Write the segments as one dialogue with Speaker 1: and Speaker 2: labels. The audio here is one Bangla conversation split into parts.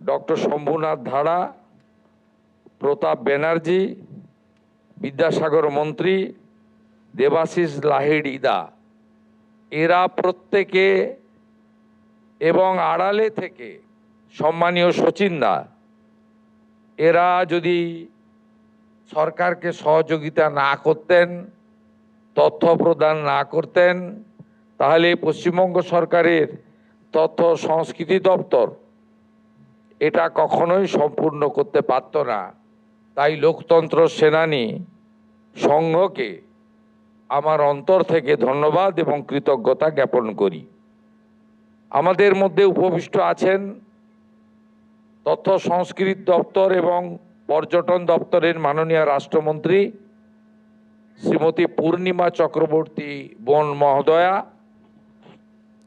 Speaker 1: ডক্টর শম্ভুনাথ ধাড়া, প্রতাপ ব্যানার্জি, বিদ্যাসাগর মন্ত্রী, দেবাশিস লাহিড়িদা, এরা প্রত্যেকে এবং আড়ালে থেকে সম্মানীয় সচিনদা, এরা যদি সরকারকে সহযোগিতা না করতেন, তথ্য প্রদান না করতেন, তাহলে পশ্চিমবঙ্গ সরকারের তথ্য সংস্কৃতি দপ্তর এটা কখনোই সম্পূর্ণ করতে পারত না। তাই লোকতন্ত্র সেনানী সংঘকে আমার অন্তর থেকে ধন্যবাদ এবং কৃতজ্ঞতা জ্ঞাপন করি। আমাদের মধ্যে উপবিষ্ট আছেন তথ্য সংস্কৃতি দপ্তর এবং পর্যটন দপ্তরের মাননীয় রাষ্ট্রমন্ত্রী শ্রীমতী পূর্ণিমা চক্রবর্তী বোন মহোদয়া।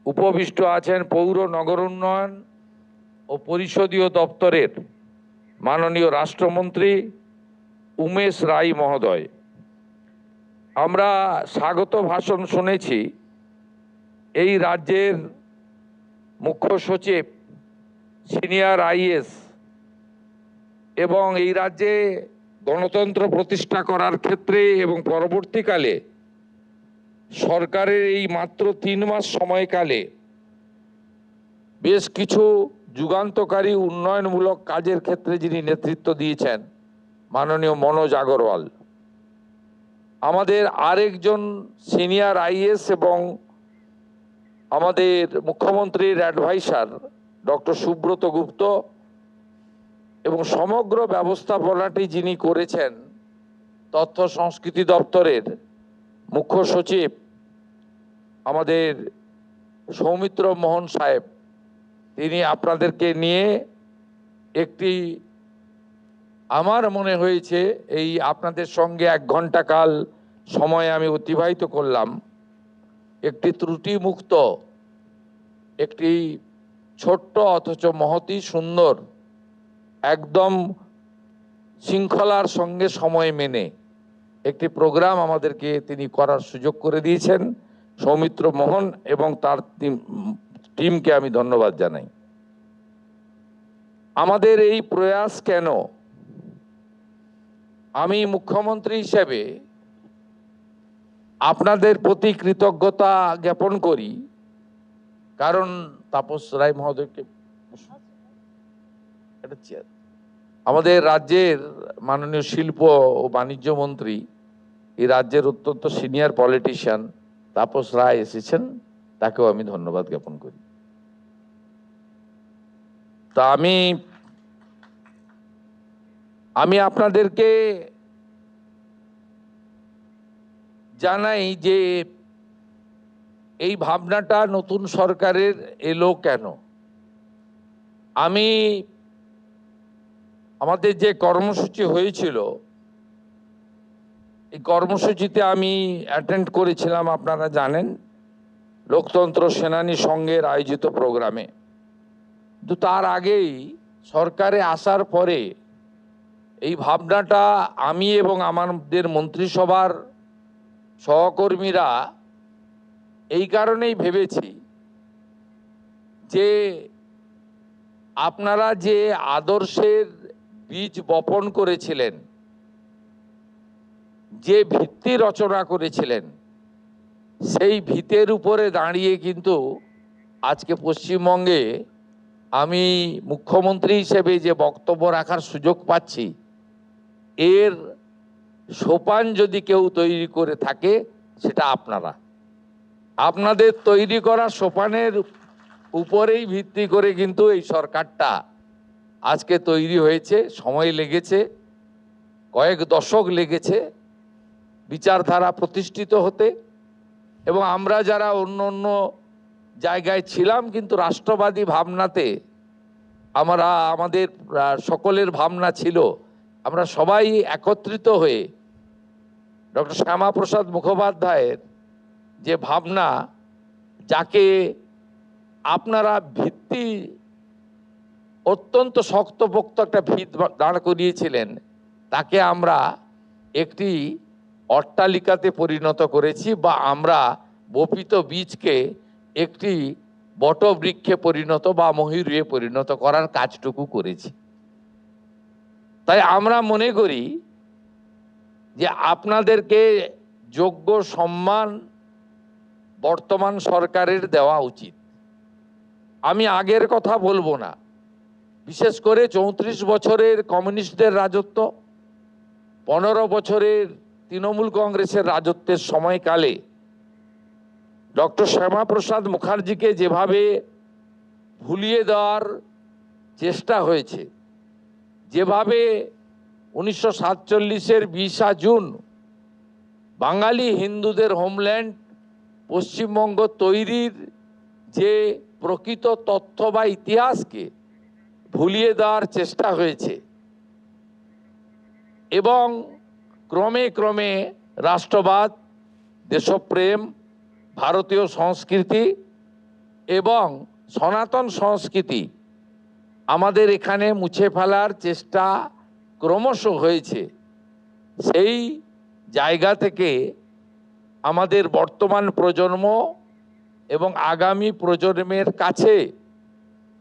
Speaker 1: উপবিষ্ট আছেন পৌর নগর উন্নয়ন ও পরিষদীয় দপ্তরের মাননীয় রাষ্ট্রমন্ত্রী উমেশ রায় মহোদয়। আমরা স্বাগত ভাষণ শুনেছি এই রাজ্যের মুখ্য সচিব, সিনিয়র আইএস এবং এই রাজ্যে গণতন্ত্র প্রতিষ্ঠা করার ক্ষেত্রে এবং পরবর্তীকালে সরকারের এই মাত্র 3 মাস সময়কালে বেশ কিছু যুগান্তকারী উন্নয়নমূলক কাজের ক্ষেত্রে যিনি নেতৃত্ব দিয়েছেন মাননীয় মনোজ আগরওয়াল। আমাদের আরেকজন সিনিয়র আইএস এবং আমাদের মুখ্যমন্ত্রীর অ্যাডভাইসার ডক্টর সুব্রত গুপ্ত, এবং সমগ্র ব্যবস্থাপনাটি যিনি করেছেন তথ্য সংস্কৃতি দপ্তরের মুখ্য সচিব আমাদের সৌমিত্র মোহন সাহেব, তিনি আপনাদেরকে নিয়ে একটি, আমার মনে হয়েছে এই আপনাদের সঙ্গে 1 ঘন্টা কাল সময় আমি অতিবাহিত করলাম, একটি ত্রুটিমুক্ত, একটি ছোট্ট অথচ মহতি সুন্দর, একদম শৃঙ্খলার সঙ্গে সময় মেনে একটি প্রোগ্রাম আমাদেরকে তিনি করার সুযোগ করে দিয়েছেন। সৌমিত্র মোহন এবং তার টিমকে আমি ধন্যবাদ জানাই। আমাদের এই প্রয়াস কেন? আমি মুখ্যমন্ত্রী হিসেবে আপনাদের প্রতি কৃতজ্ঞতা জ্ঞাপন করি, কারণ তাপস রায় মহোদয়কে, আমাদের রাজ্যের মাননীয় শিল্প ও বাণিজ্য মন্ত্রী, এই রাজ্যের অত্যন্ত সিনিয়র পলিটিশিয়ান তাপস রায় এসেছেন, তাকেও আমি ধন্যবাদ জ্ঞাপন করি। তা আমি আপনাদেরকে জানাই যে এই ভাবনাটা নতুন সরকারের এলো কেন। আমাদের যে কর্মসূচি হয়েছিল, এই কর্মসূচিতে আমি অ্যাটেন্ড করেছিলাম, আপনারা জানেন, লোকতন্ত্র সেনানী সংঘের আয়োজিত প্রোগ্রামে। কিন্তু তার আগেই সরকারে আসার পরে এই ভাবনাটা আমি এবং আমাদের মন্ত্রিসভার সহকর্মীরা এই কারণেই ভেবেছি যে আপনারা যে আদর্শের বীজ বপন করেছিলেন, যে ভিত্তি রচনা করেছিলেন, সেই ভিতের উপরে দাঁড়িয়ে কিন্তু আজকে পশ্চিমবঙ্গে আমি মুখ্যমন্ত্রী হিসেবে যে বক্তব্য রাখার সুযোগ পাচ্ছি, এর সোপান যদি কেউ তৈরি করে থাকে সেটা আপনারা। আপনাদের তৈরি করা সোপানের উপরেই ভিত্তি করে কিন্তু এই সরকারটা আজকে তৈরি হয়েছে। সময় লেগেছে, কয়েক দশক লেগেছে বিচারধারা প্রতিষ্ঠিত হতে, এবং আমরা যারা অন্য অন্য জায়গায় ছিলাম কিন্তু রাষ্ট্রবাদী ভাবনাতে আমাদের সকলের ভাবনা ছিল আমরা সবাই একত্রিত হয়ে ডক্টর শ্যামাপ্রসাদ মুখোপাধ্যায়ের যে ভাবনা, যাকে আপনারা ভিত্তি অত্যন্ত শক্তপোক্ত একটা ভিত দাঁড় করিয়েছিলেন, তাকে আমরা একটি অট্টালিকাতে পরিণত করেছি, বা আমরা বপিত বীজকে একটি বটবৃক্ষে পরিণত বা ময়ূরে পরিণত করার কাজটুকু করেছি। তাই আমরা মনে করি যে আপনাদেরকে যোগ্য সম্মান বর্তমান সরকারের দেওয়া উচিত। আমি আগের কথা বলবো না, বিশেষ করে 34 বছরের কমিউনিস্টদের রাজত্ব, 15 বছরের তৃণমূল কংগ্রেসের রাজত্বের সময়কালে ডক্টর শ্যামাপ্রসাদ মুখার্জিকে যেভাবে ভুলিয়ে দেওয়ার চেষ্টা হয়েছে, যেভাবে 1947-এর 20 জুন বাঙালি হিন্দুদের হোমল্যান্ড পশ্চিমবঙ্গ তৈরির যে প্রকৃত তথ্য বা ইতিহাসকে ভুলিয়ে দেওয়ার চেষ্টা হয়েছে, এবং ক্রমে ক্রমে রাষ্ট্রবাদ, দেশপ্রেম, ভারতীয় সংস্কৃতি এবং সনাতন সংস্কৃতি আমাদের এখানে মুছে ফেলার চেষ্টা ক্রমশ হয়েছে। সেই জায়গা থেকে আমাদের বর্তমান প্রজন্ম এবং আগামী প্রজন্মের কাছে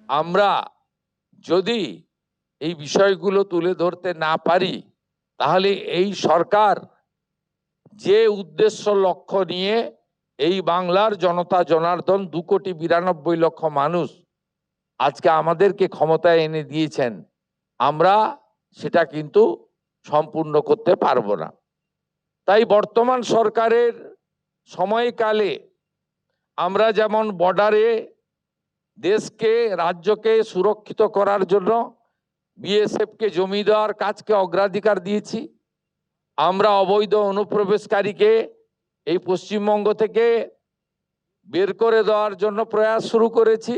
Speaker 1: আমরা যদি এই বিষয়গুলো তুলে ধরতে না পারি, তাহলে এই সরকার যে উদ্দেশ্য লক্ষ্য নিয়ে এই বাংলার জনতা জনার্দন 2,92,00,000 মানুষ আজকে আমাদেরকে ক্ষমতায় এনে দিয়েছেন, আমরা সেটা কিন্তু সম্পূর্ণ করতে পারবো না। তাই বর্তমান সরকারের সময়কালে আমরা যেমন বর্ডারে দেশকে, রাজ্যকে সুরক্ষিত করার জন্য বিএসএফকে জমি দেওয়ার কাজকে অগ্রাধিকার দিয়েছি, আমরা অবৈধ অনুপ্রবেশকারীকে এই পশ্চিমবঙ্গ থেকে বের করে দেওয়ার জন্য প্রয়াস শুরু করেছি।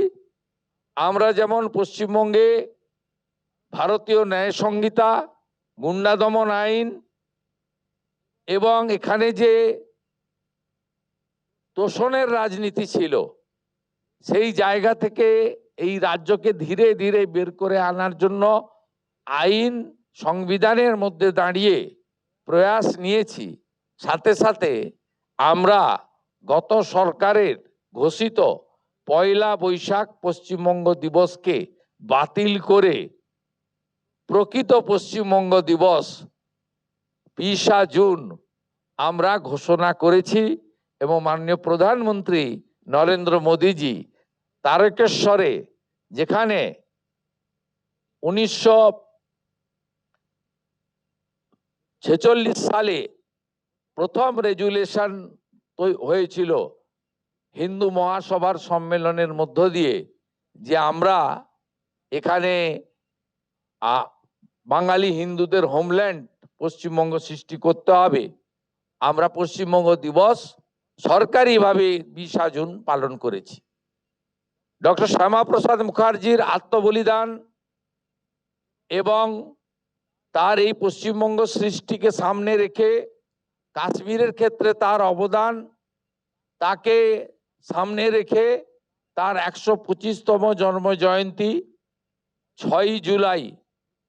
Speaker 1: আমরা যেমন পশ্চিমবঙ্গে ভারতীয় ন্যায় সংহিতা, গুন্ডা দমন আইন এবং এখানে যে তোষণের রাজনীতি ছিল, সেই জায়গা থেকে এই রাজ্যকে ধীরে ধীরে বের করে আনার জন্য আইন সংবিধানের মধ্যে দাঁড়িয়ে প্রয়াস নিয়েছি। সাথে সাথে আমরা গত সরকারের ঘোষিত 1 বৈশাখ পশ্চিমবঙ্গ দিবসকে বাতিল করে প্রকৃত পশ্চিমবঙ্গ দিবস 20 জুন আমরা ঘোষণা করেছি, এবং মাননীয় প্রধানমন্ত্রী নরেন্দ্র মোদীজি তারকেশ্বরে, যেখানে 1946 সালে প্রথম রেজুলেশন হয়েছিল হিন্দু মহাসভার সম্মেলনের মধ্য দিয়ে, যে আমরা এখানে বাঙালি হিন্দুদের হোমল্যান্ড পশ্চিমবঙ্গ সৃষ্টি করতে হবে, আমরা পশ্চিমবঙ্গ দিবস সরকারিভাবে 20 জুন পালন করেছি। ডক্টর শ্যামাপ্রসাদ মুখার্জির আত্মবলিদান এবং তার এই পশ্চিমবঙ্গ সৃষ্টিকে সামনে রেখে কাশ্মীরের ক্ষেত্রে তার অবদান, তাকে সামনে রেখে তার 125তম জন্ম জয়ন্তী 6 জুলাই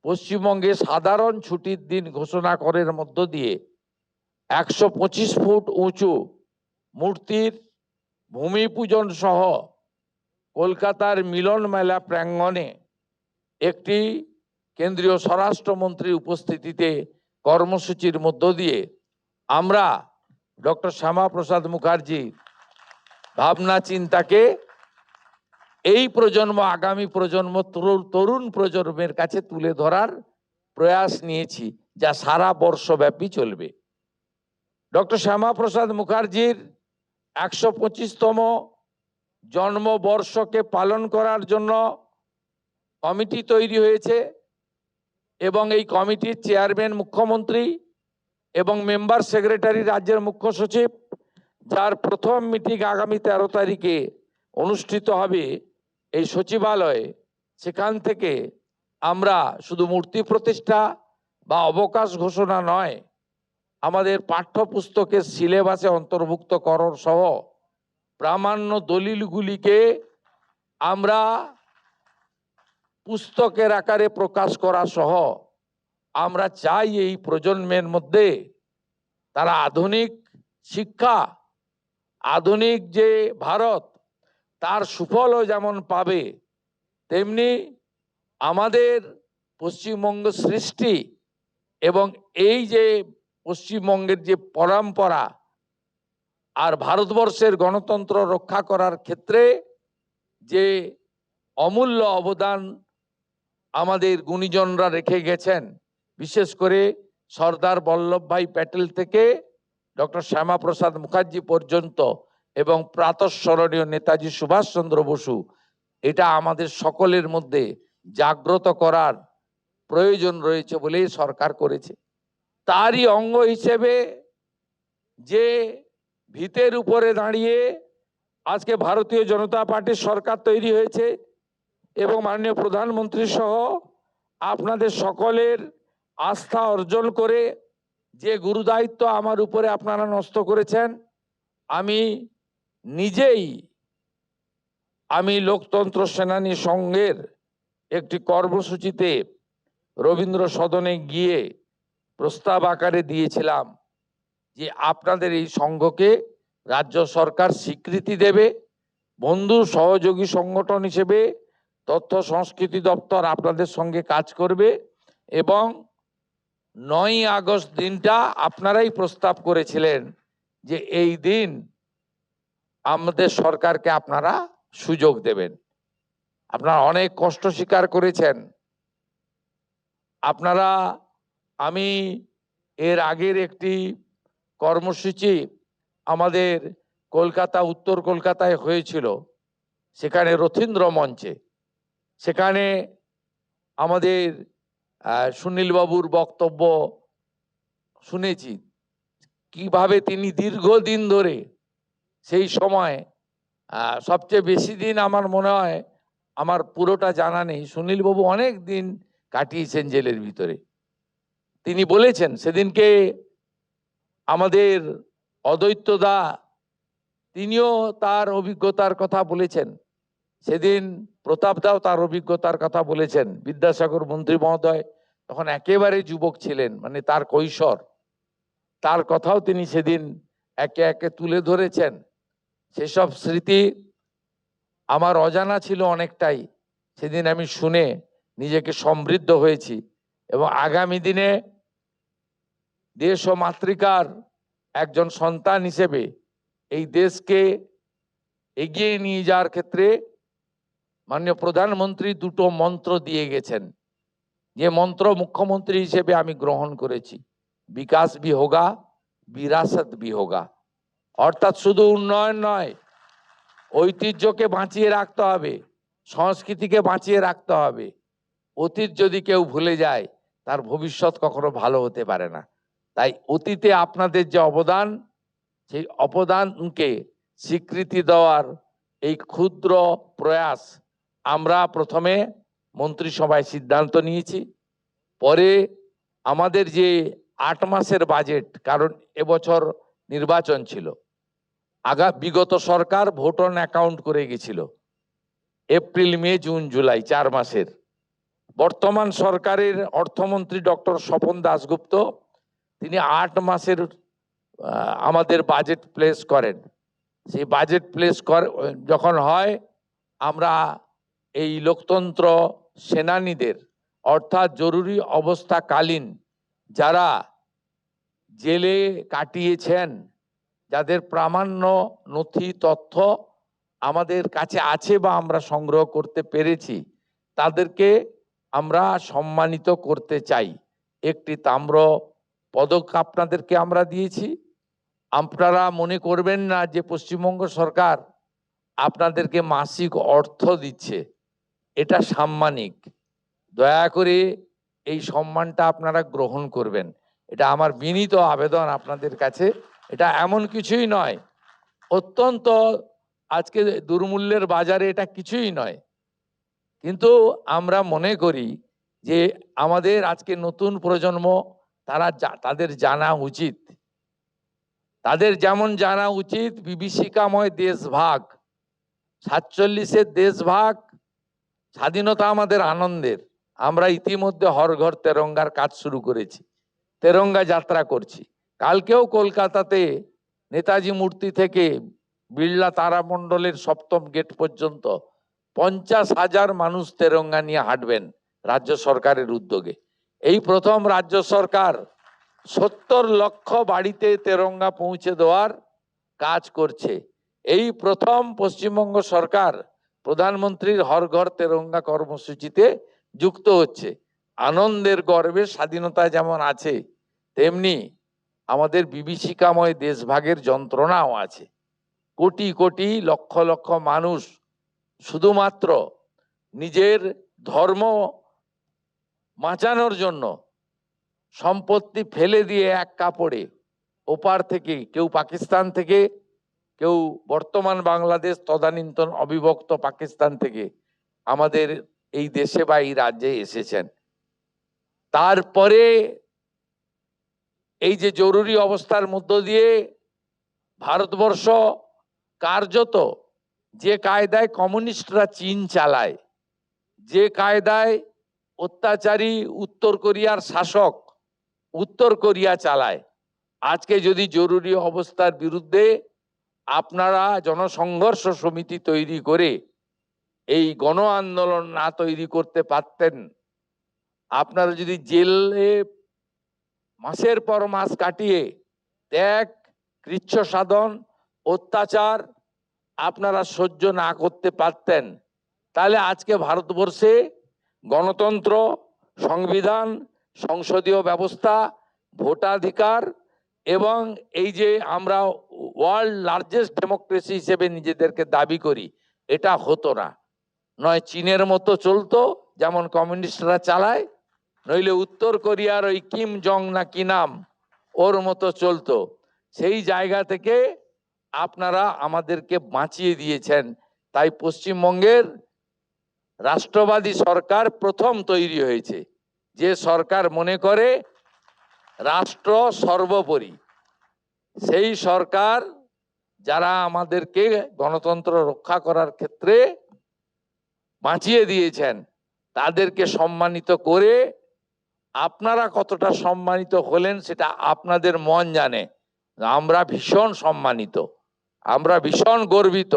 Speaker 1: পশ্চিমবঙ্গে সাধারণ ছুটির দিন ঘোষণা করার মধ্য দিয়ে 125 ফুট উঁচু মূর্তির ভূমি পূজন সহ কলকাতার মিলন মেলা প্রাঙ্গণে একটি কেন্দ্রীয় স্বরাষ্ট্রমন্ত্রীর উপস্থিতিতে কর্মসূচির মধ্য দিয়ে আমরা ডক্টর শ্যামাপ্রসাদ মুখার্জি ভাবনা চিন্তাকে এই প্রজন্ম, আগামী প্রজন্ম, তরুণ প্রজন্মের কাছে তুলে ধরার প্রয়াস নিয়েছি, যা সারা বর্ষব্যাপী চলবে। ডক্টর শ্যামাপ্রসাদ মুখার্জির 125তম জন্মবর্ষকে পালন করার জন্য কমিটি তৈরি হয়েছে, এবং এই কমিটির চেয়ারম্যান মুখ্যমন্ত্রী এবং মেম্বার সেক্রেটারি রাজ্যের মুখ্য সচিব, যার প্রথম মিটিং আগামী 13 তারিখে অনুষ্ঠিত হবে এই সচিবালয়ে। সেখান থেকে আমরা শুধু মূর্তি প্রতিষ্ঠা বা অবকাশ ঘোষণা নয়, আমাদের পাঠ্যপুস্তকের সিলেবাসে অন্তর্ভুক্ত করার সহ প্রামাণ্য দলিলগুলিকে আমরা পুস্তকের আকারে প্রকাশ করা সহ আমরা চাই এই প্রজন্মের মধ্যে তারা আধুনিক শিক্ষা, আধুনিক যে ভারত, তার সুফলও যেমন পাবে, তেমনি আমাদের পশ্চিমবঙ্গ সৃষ্টি এবং এই যে পশ্চিমবঙ্গের যে পরম্পরা আর ভারতবর্ষের গণতন্ত্র রক্ষা করার ক্ষেত্রে যে অমূল্য অবদান আমাদের গুণীজনরা রেখে গেছেন, বিশেষ করে সর্দার বল্লভভাই প্যাটেল থেকে ডক্টর শ্যামাপ্রসাদ মুখার্জি পর্যন্ত এবং প্রাতঃস্মরণীয় নেতাজি সুভাষচন্দ্র বসু, এটা আমাদের সকলের মধ্যে জাগ্রত করার প্রয়োজন রয়েছে বলেই সরকার করেছে। তারই অঙ্গ হিসেবে যে ভিতের উপরে দাঁড়িয়ে আজকে ভারতীয় জনতা পার্টির সরকার তৈরি হয়েছে এবং মাননীয় প্রধানমন্ত্রী সহ আপনাদের সকলের আস্থা অর্জন করে যে গুরুদায়িত্ব আমার উপরে আপনারা ন্যস্ত করেছেন, আমি লোকতন্ত্র সেনানী সংঘের একটি কর্মসূচিতে রবীন্দ্র সদনে গিয়ে প্রস্তাব আকারে দিয়েছিলাম যে আপনাদের এই সংঘকে রাজ্য সরকার স্বীকৃতি দেবে, বন্ধু সহযোগী সংগঠন হিসেবে তথ্য সংস্কৃতি দপ্তর আপনাদের সঙ্গে কাজ করবে এবং 9ই আগস্ট দিনটা আপনারাই প্রস্তাব করেছিলেন যে এই দিন আমাদের সরকারকে আপনারা সুযোগ দেবেন। আপনারা অনেক কষ্ট স্বীকার করেছেন। আপনারা, আমি এর আগের একটি কর্মসূচি আমাদের কলকাতা, উত্তর কলকাতায় হয়েছিল, সেখানে রথীন্দ্র মঞ্চে, সেখানে আমাদের সুনীল বাবুর বক্তব্য শুনেছি, কিভাবে তিনি দীর্ঘদিন ধরে সেই সময় সবচেয়ে বেশি দিন আমার মনে হয়, আমার পুরোটা জানা নেই, সুনীল বাবু অনেক দিন কাটিয়েছেন জেলের ভিতরে। তিনি বলেছেন সেদিনকে আমাদের অদ্বৈত দা, তিনিও তার অভিজ্ঞতার কথা বলেছেন, সেদিন প্রতাপ দাও তার অভিজ্ঞতার কথা বলেছেন। বিদ্যাসাগর মন্ত্রী মহোদয় তখন একেবারে যুবক ছিলেন, মানে তার কৈশোর, তার কথাও তিনি সেদিন একে একে তুলে ধরেছেন। সেসব স্মৃতি আমার অজানা ছিল অনেকটাই, সেদিন আমি শুনে নিজেকে সমৃদ্ধ হয়েছি এবং আগামী দিনে দেশ ও মাতৃকার একজন সন্তান হিসেবে এই দেশকে এগিয়ে নিয়ে যাওয়ার ক্ষেত্রে মাননীয় প্রধানমন্ত্রী দুটো মন্ত্র দিয়ে গেছেন, যে মন্ত্র মুখ্যমন্ত্রী হিসেবে আমি গ্রহণ করেছি, বিকাশ ভি হোগা, বিরাসত ভি হোগা। অর্থাৎ শুধু উন্নয়ন নয়, ঐতিহ্যকে বাঁচিয়ে রাখতে হবে, সংস্কৃতিকে বাঁচিয়ে রাখতে হবে। অতীত যদি কেউ ভুলে যায় তার ভবিষ্যৎ কখনো ভালো হতে পারে না। তাই অতীতে আপনাদের যে অবদান, সেই অবদানকে স্বীকৃতি দেওয়ার এই ক্ষুদ্র প্রয়াস আমরা প্রথমে মন্ত্রিসভায় সিদ্ধান্ত নিয়েছি। পরে আমাদের যে 8 মাসের বাজেট, কারণ এবছর নির্বাচন ছিল, বিগত সরকার ভোট অন অ্যাকাউন্ট করে গেছিল এপ্রিল, মে, জুন, জুলাই 4 মাসের। বর্তমান সরকারের অর্থমন্ত্রী ডক্টর স্বপন দাশগুপ্ত, তিনি 8 মাসের আমাদের বাজেট প্লেস করেন। সেই বাজেট প্লেস যখন হয়, আমরা এই লোকতন্ত্র সেনানীদের, অর্থাৎ জরুরি অবস্থাকালীন যারা জেলে কাটিয়েছেন, যাদের প্রামাণ্য নথি তথ্য আমাদের কাছে আছে বা আমরা সংগ্রহ করতে পেরেছি, তাদেরকে আমরা সম্মানিত করতে চাই। একটি তাম্র পদক আপনাদেরকে আমরা দিয়েছি। আপনারা মনে করবেন না যে পশ্চিমবঙ্গ সরকার আপনাদেরকে মাসিক অর্থ দিচ্ছে, এটা সাম্মানিক। দয়া করে এই সম্মানটা আপনারা গ্রহণ করবেন, এটা আমার বিনীত আবেদন আপনাদের কাছে। এটা এমন কিছুই নয়, অত্যন্ত আজকে দুর্মূল্যের বাজারে এটা কিছুই নয়, কিন্তু আমরা মনে করি যে আমাদের আজকে নতুন প্রজন্ম, তাদের জানা উচিত, তাদের যেমন জানা উচিত বিভীষিকাময় দেশভাগ, 47-এর দেশভাগ, স্বাধীনতা আমাদের আনন্দের। আমরা ইতিমধ্যে হর ঘর তেরঙ্গার কাজ শুরু করেছি, তেরঙ্গা যাত্রা করছি। কালকেও কলকাতাতে নেতাজি মূর্তি থেকে বিড়লা তারামণ্ডলের 7ম গেট পর্যন্ত 50,000 মানুষ তেরঙ্গা নিয়ে হাঁটবেন রাজ্য সরকারের উদ্যোগে। এই প্রথম রাজ্য সরকার 70 লক্ষ বাড়িতে তেরঙ্গা পৌঁছে দেওয়ার কাজ করছে। এই প্রথম পশ্চিমবঙ্গ সরকার প্রধানমন্ত্রীর হর ঘর তেরঙ্গা কর্মসূচিতে যুক্ত হচ্ছে। আনন্দের গর্বে স্বাধীনতা যেমন আছে, তেমনি আমাদের বিভীষিকাময় দেশভাগের যন্ত্রণাও আছে। কোটি কোটি লক্ষ লক্ষ মানুষ শুধুমাত্র নিজের ধর্ম বাঁচানোর জন্য সম্পত্তি ফেলে দিয়ে এক কাপড়ে ওপার থেকে, কেউ পাকিস্তান থেকে, কেউ বর্তমান বাংলাদেশ, তদানীন্তন অবিভক্ত পাকিস্তান থেকে আমাদের এই দেশে বা এই রাজ্যে এসেছেন। তারপরে এই যে জরুরি অবস্থার মধ্য দিয়ে ভারতবর্ষ কার্যত যে কায়দায় কমিউনিস্টরা চীন চালায়, যে কায়দায় অত্যাচারী উত্তর কোরিয়ার শাসক উত্তর কোরিয়া চালায়, আজকে যদি জরুরি অবস্থার বিরুদ্ধে আপনারা জনসংঘর্ষ সমিতি তৈরি করে এই গণ আন্দোলন না তৈরি করতে পারতেন, আপনারা যদি জেলে মাসের পর মাস কাটিয়ে ত্যাগ, কৃচ্ছ সাধন, অত্যাচার আপনারা সহ্য না করতে পারতেন, তাহলে আজকে ভারতবর্ষে গণতন্ত্র, সংবিধান, সংসদীয় ব্যবস্থা, ভোটাধিকার এবং এই যে আমরা ওয়ার্ল্ড লার্জেস্ট ডেমোক্রেসি হিসেবে নিজেদেরকে দাবি করি, এটা হতো না। নয় চীনের মতো চলতো যেমন কমিউনিস্টরা চালায়, নইলে উত্তর কোরিয়ার ওই কিম জং না কি নাম, ওর মতো চলতো। সেই জায়গা থেকে আপনারা আমাদেরকে বাঁচিয়ে দিয়েছেন। তাই পশ্চিমবঙ্গের রাষ্ট্রবাদী সরকার প্রথম তৈরি হয়েছে, যে সরকার মনে করে রাষ্ট্র সর্বোপরি। সেই সরকার যারা আমাদেরকে গণতন্ত্র রক্ষা করার ক্ষেত্রে বাঁচিয়ে দিয়েছেন, তাদেরকে সম্মানিত করে আপনারা কতটা সম্মানিত হলেন সেটা আপনাদের মন জানে। আমরা ভীষণ সম্মানিত, আমরা ভীষণ গর্বিত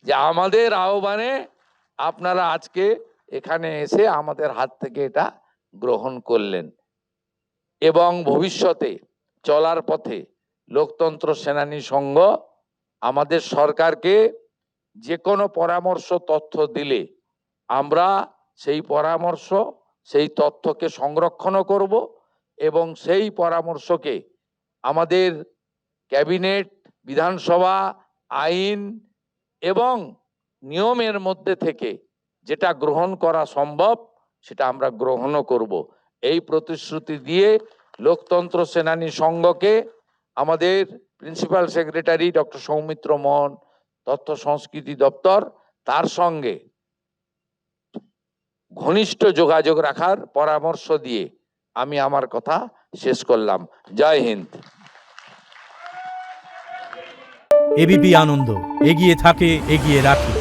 Speaker 1: যে আমাদের আহ্বানে আপনারা আজকে এখানে এসে আমাদের হাত থেকে এটা গ্রহণ করলেন। এবং ভবিষ্যতে চলার পথে লোকতন্ত্র সেনানী সংঘ আমাদের সরকারকে যে কোনো পরামর্শ তথ্য দিলে আমরা সেই পরামর্শ, সেই তথ্যকে সংরক্ষণ করব এবং সেই পরামর্শকে আমাদের ক্যাবিনেট, বিধানসভা, আইন এবং নিয়মের মধ্যে থেকে যেটা গ্রহণ করা সম্ভব সেটা আমরা গ্রহণও করব। এই প্রতিশ্রুতি দিয়ে লোকতন্ত্র সেনানী সংঘকে আমাদের প্রিন্সিপাল সেক্রেটারি ডক্টর সৌমিত্র মোহন, তথ্য সংস্কৃতি দপ্তর, তার সঙ্গে ঘনিষ্ঠ যোগাযোগ রাখার পরামর্শ দিয়ে আমি আমার কথা শেষ করলাম। জয় হিন্দ।
Speaker 2: এবিপি আনন্দ, এগিয়ে থাকে, এগিয়ে রাখে।